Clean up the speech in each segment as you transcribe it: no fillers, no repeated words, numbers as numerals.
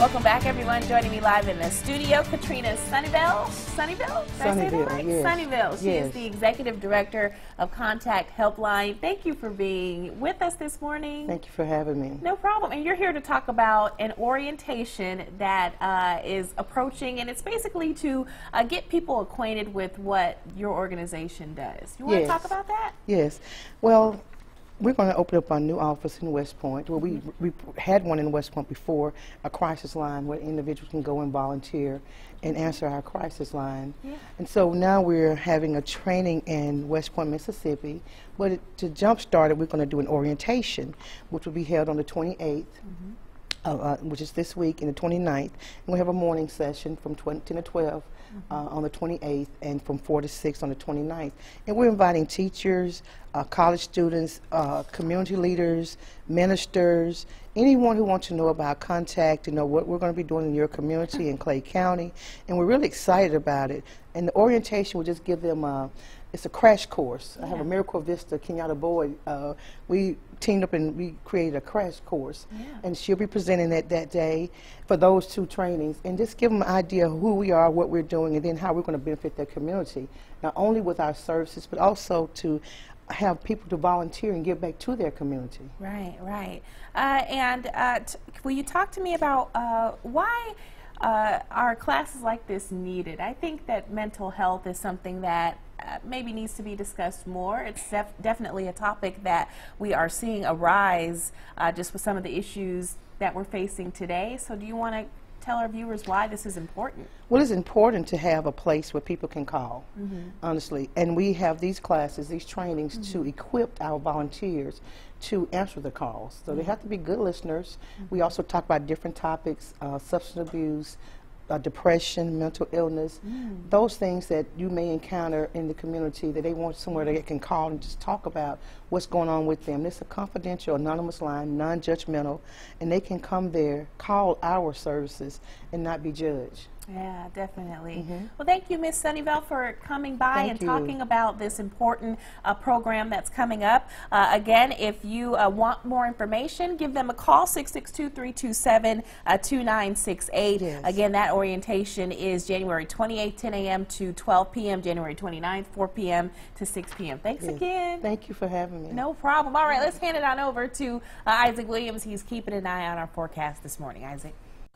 Welcome back, everyone. Joining me live in the studio, Katrina Sunivelle. Sunivelle? Did I say that right? Yes. Sunivelle. She Yes. is the Executive Director of Contact Helpline. Thank you for being with us this morning. Thank you for having me. No problem. And you're here to talk about an orientation that is approaching, and it's basically to get people acquainted with what your organization does. You want to talk about that? Yes. Well, we're going to open up our new office in West Point. Well, we had one in West Point before, a crisis line where individuals can go and volunteer and answer our crisis line. Yeah. And so now we're having a training in West Point, Mississippi. But to jumpstart it, we're going to do an orientation, which will be held on the 28th. Which is this week, and the 29th. And we'll have a morning session from 10 to 12 on the 28th, and from 4 to 6 on the 29th. And we're inviting teachers, college students, community leaders, ministers, anyone who wants to know about Contact, to know what we're going to be doing in your community in Clay County. And we're really excited about it. And the orientation will just give them it's a crash course. I have a Miracle Vista, Kenyatta Boyd. We teamed up and we created a crash course. And she'll be presenting that day for those two trainings, and just give them an idea of who we are, what we're doing, and then how we're going to benefit their community, not only with our services, but also to have people to volunteer and give back to their community. Right, right. Will you talk to me about why are classes like this needed? I think that mental health is something that maybe needs to be discussed more. It's definitely a topic that we are seeing a rise just with some of the issues that we're facing today. So do you want to tell our viewers why this is important? Well, it's important to have a place where people can call, honestly. And we have these classes, these trainings to equip our volunteers to answer the calls. So they have to be good listeners. We also talk about different topics, substance abuse, depression, mental illness, those things that you may encounter in the community that they want somewhere they can call and just talk about what's going on with them. It's a confidential, anonymous line, non-judgmental, and they can come there, call our services, and not be judged. Yeah, definitely. Well, thank you, Ms. Sunivelle, for coming by and talking about this important program that's coming up. Again, if you want more information, give them a call, 662-327-2968. Again, that orientation is January 28th, 10 a.m. to 12 p.m., January 29th, 4 p.m. to 6 p.m. Thanks again. Thank you for having me. No problem. All right, let's hand it on over to Isaac Williams. He's keeping an eye on our forecast this morning. Isaac.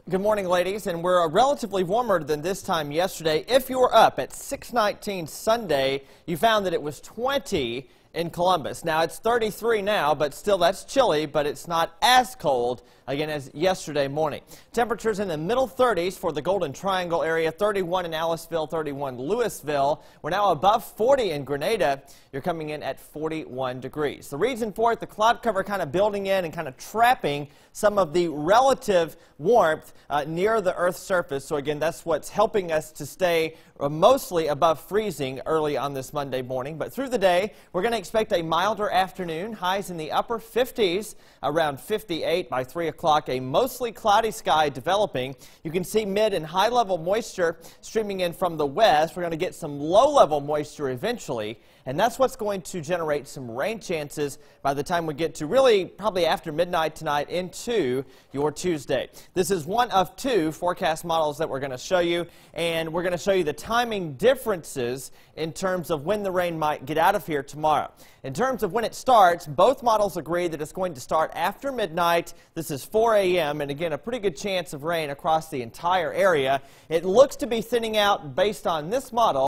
Good morning, ladies, and we're relatively warmer than this time yesterday. If you were up at 6:19 Sunday, you found that it was 20 in Columbus. Now, it's 33 now, but still that's chilly, but it's not as cold, again, as yesterday morning. Temperatures in the middle 30s for the Golden Triangle area, 31 in Aliceville, 31 Louisville. We're now above 40 in Grenada. You're coming in at 41 degrees. The reason for it, the cloud cover kind of building in and kind of trapping some of the relative warmth near the Earth's surface. So again, that's what's helping us to stay mostly above freezing early on this Monday morning. But through the day, we're going to expect a milder afternoon, highs in the upper 50s, around 58 by 3 o'clock, a mostly cloudy sky developing. You can see mid and high level moisture streaming in from the west. We're going to get some low level moisture eventually, and that's what's going to generate some rain chances by the time we get to really probably after midnight tonight into your Tuesday. This is one of two forecast models that we're going to show you, and we're going to show you the timing differences in terms of when the rain might get out of here tomorrow. In terms of when it starts, both models agree that it's going to start after midnight. This is 4 a.m. and again, a pretty good chance of rain across the entire area. It looks to be thinning out based on this model.